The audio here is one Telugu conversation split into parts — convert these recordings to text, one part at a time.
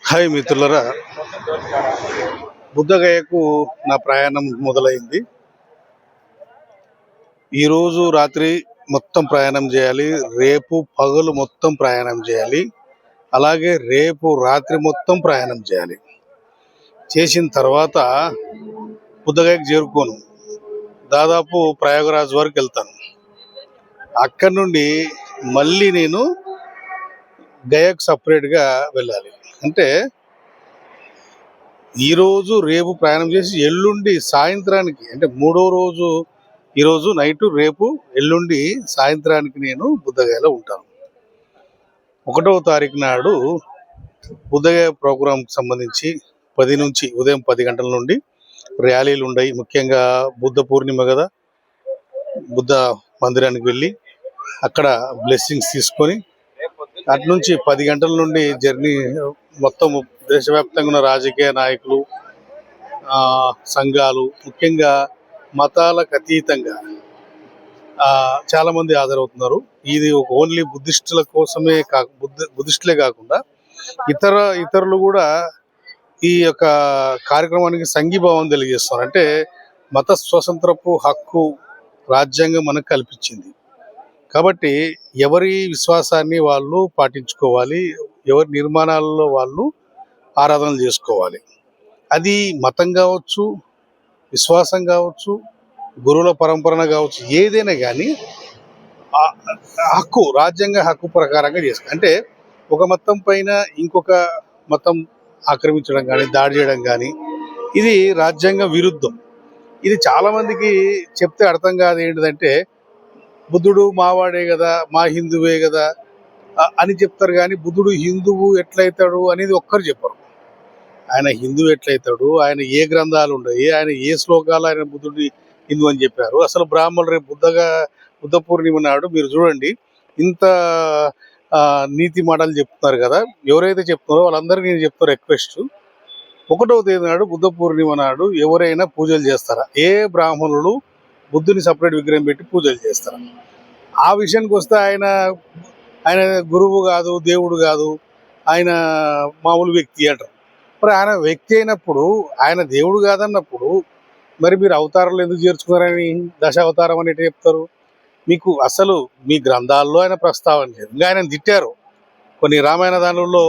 హాయ్ మిత్రులరా, బుద్ధగయకు నా ప్రయాణం మొదలైంది. ఈరోజు రాత్రి మొత్తం ప్రయాణం చేయాలి, రేపు పగలు మొత్తం ప్రయాణం చేయాలి, అలాగే రేపు రాత్రి మొత్తం ప్రయాణం చేయాలి. చేసిన తర్వాత బుద్ధగయకు చేరుకోను, దాదాపు ప్రయాగరాజ్ వరకు వెళ్తాను. అక్కడి నుండి మళ్ళీ నేను గయకు సపరేట్గా వెళ్ళాలి. అంటే ఈరోజు రేపు ప్రయాణం చేసి ఎల్లుండి సాయంత్రానికి, అంటే మూడో రోజు ఈరోజు నైటు, రేపు ఎల్లుండి సాయంత్రానికి నేను బుద్ధగయలో ఉంటాను. 1వ తారీఖు నాడు బుద్ధగయ ప్రోగ్రాంకి సంబంధించి ఉదయం 10 గంటల నుండి ర్యాలీలు ఉన్నాయి. ముఖ్యంగా బుద్ధ పూర్ణిమ కదా, బుద్ధ మందిరానికి వెళ్ళి అక్కడ బ్లెస్సింగ్స్ తీసుకొని అటు నుంచి 10 గంటల నుండి జర్నీ మొత్తం దేశవ్యాప్తంగా ఉన్న రాజకీయ నాయకులు, సంఘాలు, ముఖ్యంగా మతాలకు అతీతంగా చాలామంది హాజరవుతున్నారు. ఇది ఒక ఓన్లీ బుద్ధిస్టుల కోసమే బుద్ధిస్టులే కాకుండా ఇతరులు కూడా ఈ యొక్క కార్యక్రమానికి సంఘీభావం తెలియజేస్తున్నారు. అంటే మత స్వతంత్రపు హక్కు రాజ్యాంగం మనకు కల్పించింది కాబట్టి ఎవరి విశ్వాసాన్ని వాళ్ళు పాటించుకోవాలి, ఎవరి నిర్మాణాలలో వాళ్ళు ఆరాధనలు చేసుకోవాలి. అది మతం కావచ్చు, విశ్వాసం కావచ్చు, గురువుల పరంపర కావచ్చు, ఏదైనా కానీ హక్కు, రాజ్యాంగ హక్కు ప్రకారంగా చేసుకోవాలి. అంటే ఒక మతం పైన ఇంకొక మతం ఆక్రమించడం కానీ, దాడి చేయడం కానీ ఇది రాజ్యాంగ విరుద్ధం. ఇది చాలామందికి చెప్తే అర్థం కాదు. ఏంటిదంటే బుద్ధుడు మావాడే కదా, మా హిందువే కదా అని చెప్తారు, కానీ బుద్ధుడు హిందువు ఎట్లయితాడు అనేది ఒక్కరు చెప్పరు. ఆయన హిందువు ఎట్లయితాడు, ఆయన ఏ గ్రంథాలు ఉన్నాయి, ఆయన ఏ శ్లోకాలు ఆయన బుద్ధుడి హిందువు అని చెప్పారు. అసలు బ్రాహ్మణులు రేపు బుద్ధ పూర్ణిమ నాడు మీరు చూడండి, ఇంత నీతి మాటలు చెప్తున్నారు కదా. ఎవరైతే చెప్తున్నారో వాళ్ళందరికీ నేను చెప్తాను రిక్వెస్ట్, 1వ తేదీ నాడు బుద్ధ పూర్ణిమ నాడు ఎవరైనా పూజలు చేస్తారా? ఏ బ్రాహ్మణులు బుద్ధుని సపరేట్ విగ్రహం పెట్టి పూజలు చేస్తారు? ఆ విషయానికి వస్తే ఆయన గురువు కాదు, దేవుడు కాదు, ఆయన మామూలు వ్యక్తి అంటారు. మరి ఆయన వ్యక్తి అయినప్పుడు, ఆయన దేవుడు కాదన్నప్పుడు మరి మీరు అవతారాలు ఎందుకు చేర్చుకున్నారని, దశావతారం అనేటి చెప్తారు? మీకు అసలు మీ గ్రంథాల్లో ఆయన ప్రస్తావన లేదు. ఇంకా ఆయన తిట్టారు కొన్ని రామాయణ దానుల్లో.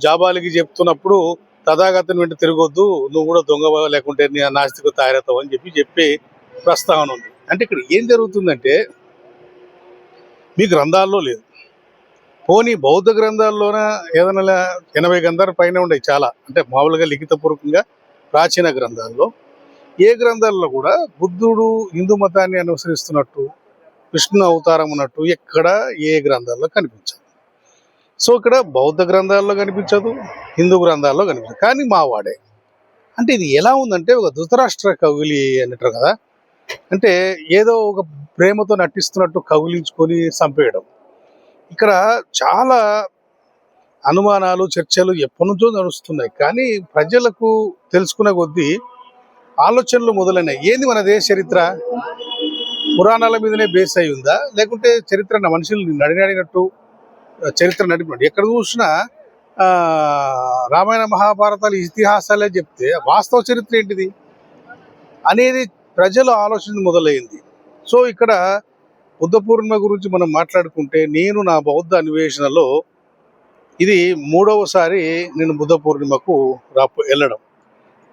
జాబాలికి చెప్తున్నప్పుడు తథాగతుని వెంట తిరగొద్దు, నువ్వు కూడా దొంగ లేకుంటే నీ నాస్తిక తయారవుతావు అని చెప్పి ప్రస్తావన ఉంది. అంటే ఇక్కడ ఏం జరుగుతుందంటే మీ గ్రంథాల్లో లేదు. పోనీ బౌద్ధ గ్రంథాల్లోన ఏదైనా 80 గ్రంథాల పైన ఉన్నాయి చాలా, అంటే మామూలుగా లిఖితపూర్వకంగా ప్రాచీన గ్రంథాల్లో. ఏ గ్రంథాల్లో కూడా బుద్ధుడు హిందూ మతాన్ని అనుసరిస్తున్నట్టు, విష్ణు అవతారం ఉన్నట్టు ఎక్కడ ఏ గ్రంథాల్లో కనిపించదు. సో ఇక్కడ బౌద్ధ గ్రంథాల్లో కనిపించదు, హిందూ గ్రంథాల్లో కనిపించదు, కానీ మావాడే. అంటే ఇది ఎలా ఉందంటే ఒక ధృతరాష్ట్ర కవిలి అంటారు కదా, అంటే ఏదో ఒక ప్రేమతో నటిస్తున్నట్టు కౌగిలించుకొని చంపేయడం. ఇక్కడ చాలా అనుమానాలు, చర్చలు ఎప్పటి నుంచో నడుస్తున్నాయి, కానీ ప్రజలకు తెలుసుకునే కొద్దీ ఆలోచనలు మొదలైనాయి. ఏంది మన దేశ చరిత్ర? పురాణాల మీదనే బేస్ అయి ఉందా, లేకుంటే చరిత్ర మనుషులు నడినట్టు చరిత్ర నడిపినట్టు? ఎక్కడ చూసినా రామాయణ మహాభారతాలు ఇతిహాసాలే చెప్తే వాస్తవ చరిత్ర ఏంటిది అనేది ప్రజల ఆలోచన మొదలైంది. సో ఇక్కడ బుద్ధ పూర్ణిమ గురించి మనం మాట్లాడుకుంటే, నేను నా బౌద్ధ అన్వేషణలో ఇది 3వసారి నేను బుద్ధ పూర్ణిమకు వెళ్ళడం.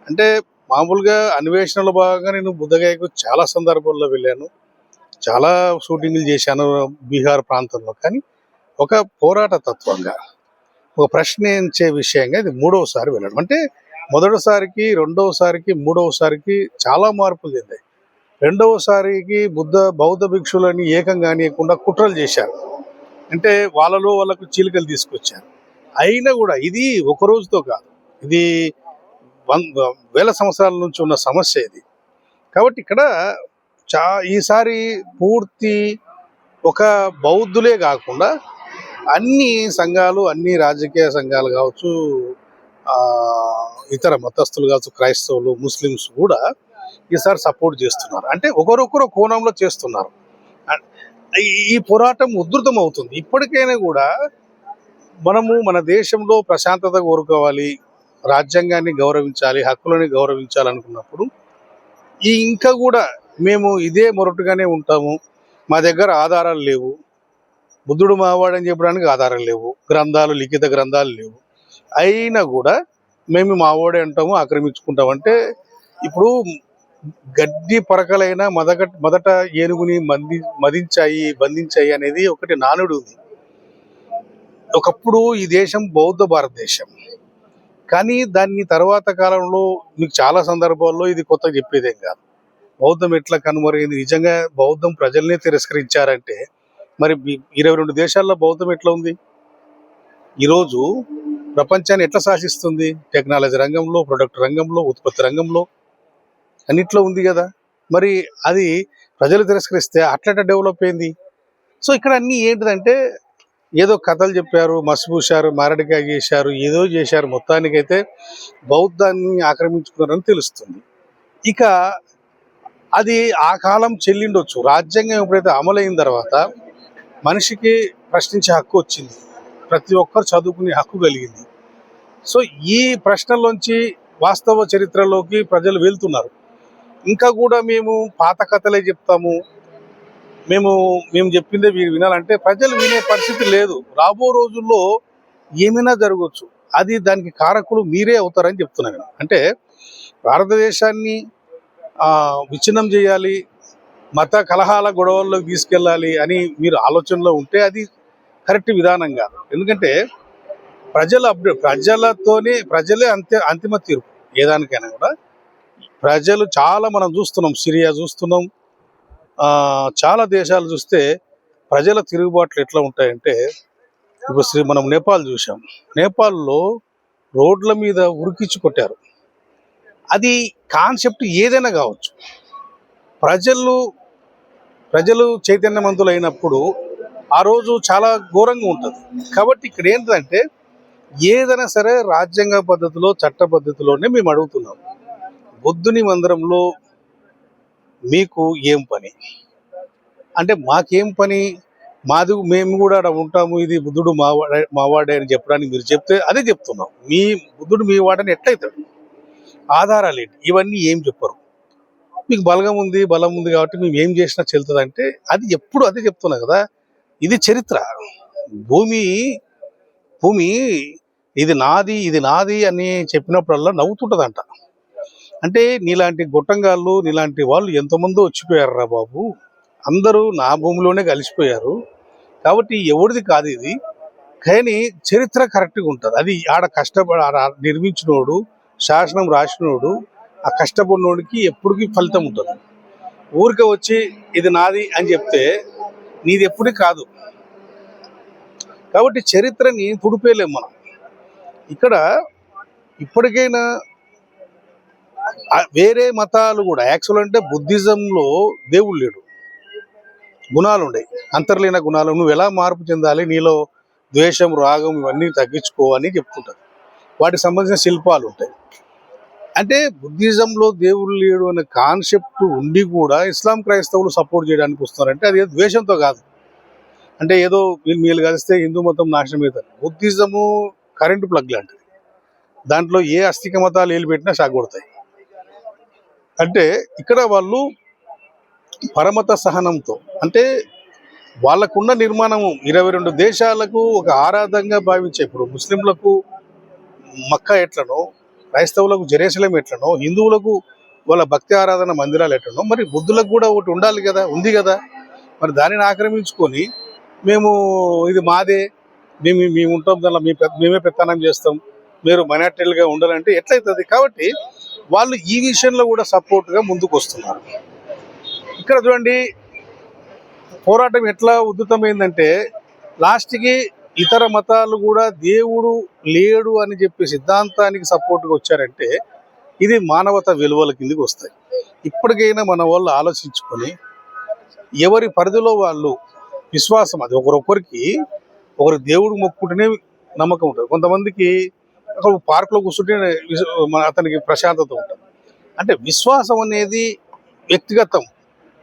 అంటే మామూలుగా అన్వేషణలో భాగంగా నేను బుద్ధగయకు చాలా సందర్భాల్లో వెళ్ళాను, చాలా షూటింగ్లు చేశాను బీహార్ ప్రాంతంలో. కానీ ఒక పోరాట తత్వంగా, ఒక ప్రశ్నించే విషయంగా ఇది 3వసారి వెళ్ళడం. అంటే మొదటిసారికి, 2వసారికి, 3వసారికి చాలా మార్పులు చెందాయి. 2వసారికి బౌద్ధ భిక్షులని ఏకం కానియకుండా కుట్రలు చేశారు. అంటే వాళ్ళకు చీలికలు తీసుకొచ్చారు. అయినా కూడా ఇది ఒక రోజుతో కాదు, ఇది వేల సంవత్సరాల నుంచి ఉన్న సమస్య ఇది. కాబట్టి ఇక్కడ ఈసారి పూర్తి ఒక బౌద్ధులే కాకుండా అన్ని సంఘాలు, అన్ని రాజకీయ సంఘాలు కావచ్చు, ఇతర మతస్థులు కావచ్చు, క్రైస్తవులు, ముస్లిమ్స్ కూడా ఈసారి సపోర్ట్ చేస్తున్నారు. అంటే ఒకరొకరు కోణంలో చేస్తున్నారు. ఈ పోరాటం ఉధృతం అవుతుంది. ఇప్పటికైనా కూడా మనము మన దేశంలో ప్రశాంతత కోరుకోవాలి, రాజ్యాంగాన్ని గౌరవించాలి, హక్కులని గౌరవించాలనుకున్నప్పుడు ఇంకా కూడా మేము ఇదే మొరటుగానే ఉంటాము. మా దగ్గర ఆధారాలు లేవు, బుద్ధుడు మావాడని చెప్పడానికి ఆధారాలు లేవు, గ్రంథాలు లిఖిత గ్రంథాలు లేవు, అయినా కూడా మేము మావాడే అంటాము, ఆక్రమించుకుంటామంటే ఇప్పుడు గడ్డి పరకలైన మొదట ఏనుగుని మదించాయి బంధించాయి అనేది ఒకటి నానుడు ఉంది. ఒకప్పుడు ఈ దేశం బౌద్ధ భారతదేశం, కానీ దాన్ని తర్వాత కాలంలో మీకు చాలా సందర్భాల్లో ఇది కొత్త చెప్పేదేం కాదు. బౌద్ధం ఎట్లా కనుమరైంది, నిజంగా బౌద్ధం ప్రజల్నే తిరస్కరించారంటే మరి 22 దేశాల్లో బౌద్ధం ఎట్లా ఉంది? ఈరోజు ప్రపంచాన్ని ఎట్లా శాసిస్తుంది? టెక్నాలజీ రంగంలో, ప్రొడక్ట్ రంగంలో, ఉత్పత్తి రంగంలో అన్నిట్లో ఉంది కదా. మరి అది ప్రజలు తిరస్కరిస్తే అట్లా డెవలప్ అయింది. సో ఇక్కడ అన్నీ ఏంటిదంటే ఏదో కథలు చెప్పారు, మసిపూశారు, మారడికాయ చేశారు, ఏదో చేశారు, మొత్తానికైతే బౌద్ధాన్ని ఆక్రమించుకున్నారని తెలుస్తుంది. ఇక అది ఆ కాలం చెల్లిండొచ్చు. రాజ్యాంగం ఎప్పుడైతే అమలైన తర్వాత మనిషికి ప్రశ్నించే హక్కు వచ్చింది, ప్రతి ఒక్కరు చదువుకునే హక్కు కలిగింది. సో ఈ ప్రశ్నలోంచి వాస్తవ చరిత్రలోకి ప్రజలు వెళ్తున్నారు. ఇంకా కూడా మేము పాత కథలే చెప్తాము, మేము చెప్పిందే వీరు వినాలంటే ప్రజలు వినే పరిస్థితి లేదు. రాబో రోజుల్లో ఏమైనా జరగవచ్చు, అది దానికి కారకులు మీరే అవుతారని చెప్తున్నాను నేను. అంటే భారతదేశాన్ని విచ్ఛిన్నం చేయాలి, మత కలహాల గొడవల్లోకి తీసుకెళ్ళాలి అని మీరు ఆలోచనలో ఉంటే అది కరెక్ట్ విధానం కాదు. ఎందుకంటే ప్రజలే అంతిమ తీర్పు ఏదానికైనా కూడా. ప్రజలు చాలా మనం చూస్తున్నాం, సిరియా చూస్తున్నాం, చాలా దేశాలు చూస్తే ప్రజల తిరుగుబాట్లు ఎట్లా ఉంటాయంటే, ఇప్పుడు మనం నేపాల్ చూసాం. నేపాల్లో రోడ్ల మీద ఉరికించి కొట్టారు. అది కాన్సెప్ట్ ఏదైనా కావచ్చు, ప్రజలు చైతన్యవంతులు అయినప్పుడు ఆ రోజు చాలా ఘోరంగా ఉంటుంది. కాబట్టి ఇక్కడ ఏంటంటే ఏదైనా సరే రాజ్యాంగ పద్ధతిలో, చట్ట పద్ధతిలోనే మేము అడుగుతున్నాం. బుద్ధుని మందిరంలో మీకు ఏం పని అంటే మాకేం పని, మేము కూడా అక్కడ ఉంటాము, ఇది బుద్ధుడు మావాడే అని చెప్పడానికి మీరు చెప్తే అదే చెప్తున్నాం. బుద్ధుడు మీ వాడని ఎట్లయితాడు, ఆధారాలు ఏంటి, ఇవన్నీ ఏం చెప్పరు. మీకు బలం ఉంది కాబట్టి మేము ఏం చేసినా చెల్తుంది అంటే అది ఎప్పుడు అదే చెప్తున్నా కదా. ఇది చరిత్ర. భూమి ఇది నాది అని చెప్పినప్పుడల్లా నవ్వుతుంటదంట. అంటే నీలాంటి గొట్టంగాళ్ళు, నీలాంటి వాళ్ళు ఎంతమందో వచ్చిపోయారు బాబు, అందరూ నా భూమిలోనే కలిసిపోయారు, కాబట్టి ఎవరిది కాదు ఇది. కానీ చరిత్ర కరెక్ట్గా ఉంటుంది. అది ఆడ నిర్మించినోడు, శాసనం రాసినోడు, ఆ కష్టపడినోడికి ఎప్పటికీ ఫలితం ఉంటుంది. ఊరికే వచ్చి ఇది నాది అని చెప్తే నీది ఎప్పటికీ కాదు. కాబట్టి చరిత్రని తుడిపేయలేము మనం. ఇక్కడ ఇప్పటికైనా వేరే మతాలు కూడా యాక్చువల్ అంటే బుద్ధిజంలో దేవుడు లేడు, గుణాలు ఉన్నాయి, అంతర్లీన గుణాలు. నువ్వు ఎలా మార్పు చెందాలి, నీలో ద్వేషం, రాగం ఇవన్నీ తగ్గించుకో అని చెప్తుంటారు. వాటికి సంబంధించిన శిల్పాలు ఉంటాయి. అంటే బుద్ధిజంలో దేవుడు లేడు అనే కాన్సెప్ట్ ఉండి కూడా ఇస్లాం క్రైస్తవులు సపోర్ట్ చేయడానికి వస్తున్నారంటే అది ద్వేషంతో కాదు. అంటే ఏదో వీళ్ళు కలిస్తే హిందూ మతం నాశనం అవుతారు. బుద్ధిజము కరెంటు ప్లగ్ లాంటిది, దాంట్లో ఏ అస్థిక మతాలు ఏలు పెట్టినా షాక్ కొడతాయి. అంటే ఇక్కడ వాళ్ళు పరమత సహనంతో, అంటే వాళ్ళకున్న నిర్మాణము 22 దేశాలకు ఒక ఆరాధనగా భావించే, ఇప్పుడు ముస్లింలకు మక్కా ఎట్లనో, క్రైస్తవులకు జెరూసలేం ఎట్లనో, హిందువులకు వాళ్ళ భక్తి ఆరాధన మందిరాలు ఎట్లనో, మరి బుద్ధులకు కూడా ఒకటి ఉండాలి కదా, ఉంది కదా. మరి దానిని ఆక్రమించుకొని ఇది మాదే, మేము ఉంటాం, దానిలో మేమే పెత్తనం చేస్తాం, మీరు మైనారిటీలుగా ఉండాలంటే ఎట్లయితుంది. కాబట్టి వాళ్ళు ఈ విషయంలో కూడా సపోర్ట్గా ముందుకు వస్తున్నారు. ఇక్కడ చూడండి పోరాటం ఎట్లా ఉధృతమైందంటే లాస్ట్కి ఇతర మతాలు కూడా దేవుడు లేడు అని చెప్పే సిద్ధాంతానికి సపోర్ట్గా వచ్చారంటే ఇది మానవతా విలువల కిందకి వస్తాయి. ఇప్పటికైనా మన వాళ్ళు ఆలోచించుకొని ఎవరి పరిధిలో వాళ్ళు విశ్వాసం, అది ఒకరికి దేవుడు మొక్కుంటేనే నమ్మకం ఉంటుంది. కొంతమందికి ఒక పార్కులో కూర్చుంటే అతనికి ప్రశాంతత ఉంటుంది. అంటే విశ్వాసం అనేది వ్యక్తిగతం,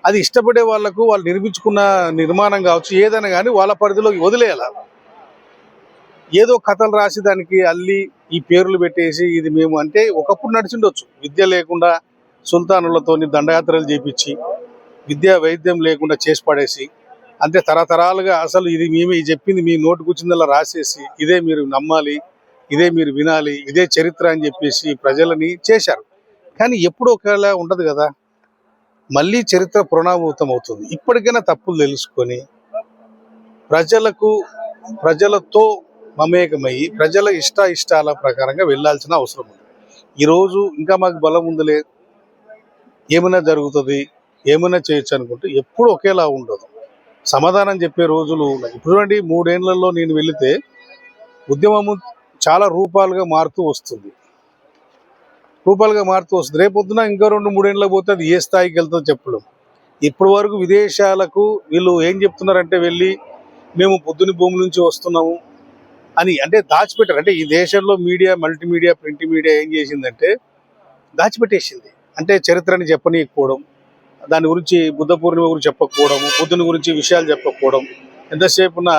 అది ఇష్టపడే వాళ్ళకు వాళ్ళు నిర్మించుకున్న నిర్మాణం కావచ్చు, ఏదైనా కానీ వాళ్ళ పరిధిలోకి వదిలేయాలి. ఏదో కథలు రాసి దానికి అల్లి ఈ పేర్లు పెట్టేసి ఇది మేము అంటే ఒకప్పుడు నడిచిండొచ్చు. విద్య లేకుండా సుల్తానులతోని దండయాత్రలు చేపించి విద్యా వైద్యం లేకుండా చేసి పడేసి అంటే తరతరాలుగా అసలు ఇది మేమే చెప్పింది మీ నోటుకొచ్చిందలా రాసేసి ఇదే మీరు నమ్మాలి, ఇదే మీరు వినాలి, ఇదే చరిత్ర అని చెప్పేసి ప్రజలని చేశారు. కానీ ఎప్పుడు ఒకవేళ ఉండదు కదా, మళ్ళీ చరిత్ర పునరావృతం అవుతుంది. ఇప్పటికైనా తప్పులు తెలుసుకొని ప్రజలతో మమేకమయ్యి ప్రజల ఇష్టాల ప్రకారంగా వెళ్ళాల్సిన అవసరం ఉంది. ఈరోజు ఇంకా మాకు బలం ఉందిలే, ఏమైనా జరుగుతుంది, ఏమైనా చేయొచ్చు అనుకుంటే ఎప్పుడు ఒకేలా ఉండదు. సమాధానం చెప్పే రోజులు ఉన్నాయి. ఇప్పుడు చూడండి, 3 ఏళ్లలో నేను వెళితే ఉద్యమము చాలా రూపాలుగా మారుతూ వస్తుంది. రేపొద్దున ఇంకా 2-3 ఏళ్ళకి పోతే అది ఏ స్థాయికి వెళ్తుందో చెప్పడం. ఇప్పటి వరకు విదేశాలకు వీళ్ళు ఏం చెప్తున్నారంటే వెళ్ళి మేము బుద్ధుని భూమి నుంచి వస్తున్నాము అని అంటే దాచిపెట్టారు. అంటే ఈ దేశంలో మీడియా, మల్టీమీడియా, ప్రింట్ మీడియా ఏం చేసిందంటే దాచిపెట్టేసింది. అంటే చరిత్రని చెప్పనీయకపోవడం, దాని గురించి బుద్ధ పూర్ణిమ గురించి చెప్పకపోవడం, బుద్ధుని గురించి విషయాలు చెప్పకపోవడం, ఎంతసేపున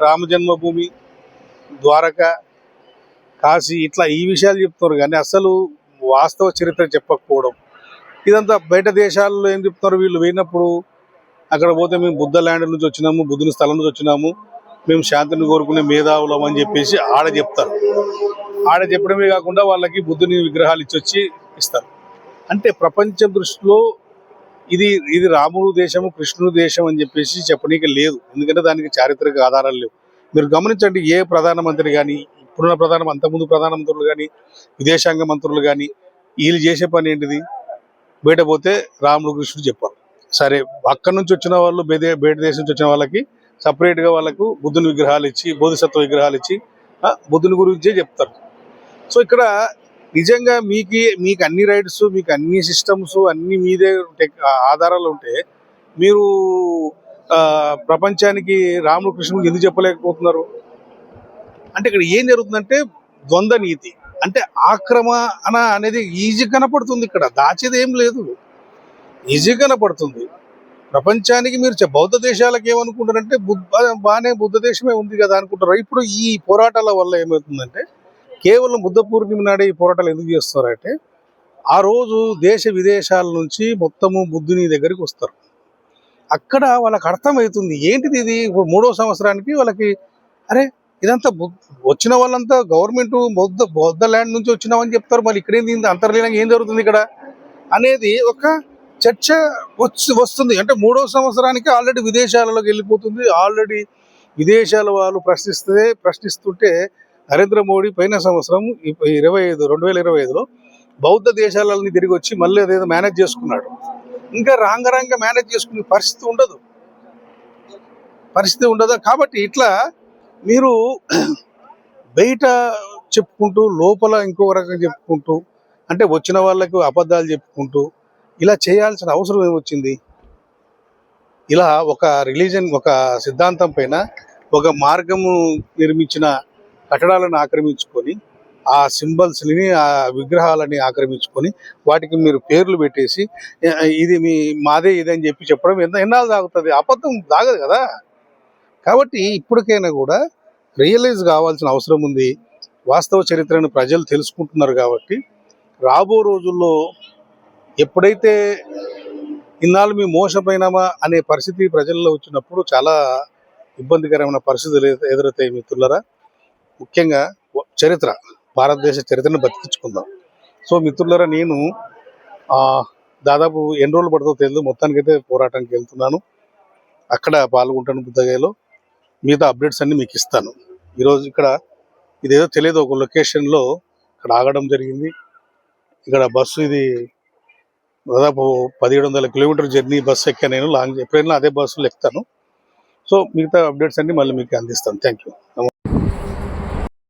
రామ జన్మభూమి, ద్వారక, కాశీ ఇట్లా ఈ విషయాలు చెప్తున్నారు కానీ అసలు వాస్తవ చరిత్ర చెప్పకపోవడం. ఇదంతా బయట దేశాల్లో ఏం చెప్తున్నారు, వీళ్ళు పోయినప్పుడు అక్కడ పోతే మేము బుద్ధ ల్యాండ్ నుంచి వచ్చినాము, బుద్ధుని స్థలం నుంచి వచ్చినాము, మేము శాంతిని కోరుకునే మేధావులం అని చెప్పేసి ఆడ చెప్తారు. ఆడ చెప్పడమే కాకుండా వాళ్ళకి బుద్ధుని విగ్రహాలు ఇచ్చి ఇస్తారు. అంటే ప్రపంచం దృష్టిలో ఇది రాముడు దేశము, కృష్ణుడు దేశం అని చెప్పేసి చెప్పనీకి లేదు. ఎందుకంటే దానికి చారిత్రక ఆధారాలు లేవు. మీరు గమనించండి, ఏ ప్రధానమంత్రి కానీ, ఇప్పుడున్న అంతకుముందు ప్రధానమంత్రులు కానీ, విదేశాంగ మంత్రులు కానీ వీళ్ళు చేసే పని ఏంటిది, బయట పోతే రాముడు కృష్ణుడు చెప్పారు. సరే, అక్కడి నుంచి వచ్చిన వాళ్ళు బయట దేశం నుంచి వచ్చిన వాళ్ళకి సపరేట్గా వాళ్ళకు బుద్ధుని విగ్రహాలు ఇచ్చి, బోధిసత్వ విగ్రహాలు ఇచ్చి బుద్ధుని గురించే చెప్తారు. సో ఇక్కడ నిజంగా మీకు అన్ని రైట్స్, మీకు అన్ని సిస్టమ్స్ అన్ని మీదే ఆధారాలు ఉంటే మీరు ప్రపంచానికి రాముడు కృష్ణుడు ఎందుకు చెప్పలేకపోతున్నారు? అంటే ఇక్కడ ఏం జరుగుతుందంటే ద్వంద్వ నీతి, అంటే ఆక్రమణ అనేది ఈజీ కనపడుతుంది. ఇక్కడ దాచేది ఏం లేదు, ఈజీ కనపడుతుంది. ప్రపంచానికి మీరు బౌద్ధ దేశాలకు ఏమనుకుంటారంటే బాగానే బుద్ధ దేశమే ఉంది కదా అనుకుంటారు. ఇప్పుడు ఈ పోరాటాల వల్ల ఏమవుతుందంటే కేవలం బుద్ధ పూర్ణిమ నాడే ఈ పోరాటాలు ఎందుకు చేస్తారంటే ఆ రోజు దేశ విదేశాల నుంచి మొత్తము బుద్ధుని దగ్గరికి వస్తారు. అక్కడ వాళ్ళకి అర్థమవుతుంది ఏంటిది ఇది. ఇప్పుడు 3వ సంవత్సరానికి వాళ్ళకి అరే ఇదంతా వచ్చిన వాళ్ళంతా గవర్నమెంట్ బౌద్ధ ల్యాండ్ నుంచి వచ్చినామని చెప్తారు, మరి ఇక్కడేంది అంతర్లీనంగా ఏం జరుగుతుంది ఇక్కడ అనేది ఒక చర్చ వస్తుంది. అంటే 3వ సంవత్సరానికి ఆల్రెడీ విదేశాలలోకి వెళ్ళిపోతుంది. ఆల్రెడీ విదేశాల వాళ్ళు ప్రశ్నిస్తుంటే నరేంద్ర మోడీ పోయిన సంవత్సరం 2025లో బౌద్ధ దేశాలని తిరిగి వచ్చి మళ్ళీ అదేదో మేనేజ్ చేసుకున్నాడు. ఇంకా రాంగరంగా మేనేజ్ చేసుకునే పరిస్థితి ఉండదు. కాబట్టి ఇట్లా మీరు బయట చెప్పుకుంటూ లోపల ఇంకొక రకంగా చెప్పుకుంటూ అంటే వచ్చిన వాళ్ళకు అబద్ధాలు చెప్పుకుంటూ ఇలా చేయాల్సిన అవసరం ఏమొచ్చింది? ఇలా ఒక రిలీజన్, ఒక సిద్ధాంతం పైన ఒక మార్గము నిర్మించిన కట్టడాలను ఆక్రమించుకొని, ఆ సింబల్స్ని, ఆ విగ్రహాలని ఆక్రమించుకొని వాటికి మీరు పేర్లు పెట్టేసి ఇది మాదే ఇదని చెప్పడం ఎన్నాళ్ళు సాగుతుంది? అబద్ధం సాగదు కదా. కాబట్టి ఇప్పటికైనా కూడా రియలైజ్ కావాల్సిన అవసరం ఉంది. వాస్తవ చరిత్రను ప్రజలు తెలుసుకుంటున్నారు కాబట్టి రాబో రోజుల్లో ఎప్పుడైతే ఇన్నాళ్ళు మేము మోసపోయినామా అనే పరిస్థితి ప్రజల్లో వచ్చినప్పుడు చాలా ఇబ్బందికరమైన పరిస్థితులు ఎదురవుతాయి మిత్రులరా. ముఖ్యంగా భారతదేశ చరిత్రను బతికించుకుందాం. సో మిత్రులరా, నేను దాదాపు ఎన్ని రోజులు పడుతుందో తెలియదు, మొత్తానికైతే పోరాటానికి వెళ్తున్నాను. అక్కడ పాల్గొంటాను బుద్ధగయలో. మిగతా అప్డేట్స్ అన్ని మీకు ఇస్తాను. ఈరోజు ఇక్కడ ఇదేదో తెలియదు, ఒక లొకేషన్లో ఇక్కడ ఆగడం జరిగింది. ఇక్కడ బస్సు ఇది దాదాపు 1700 కిలోమీటర్ జర్నీ బస్సు ఎక్కాను నేను. ఎప్పుడైనా అదే బస్సులో ఎక్కుతాను. సో మిగతా అప్డేట్స్ అన్ని మళ్ళీ మీకు అందిస్తాను. Thank you.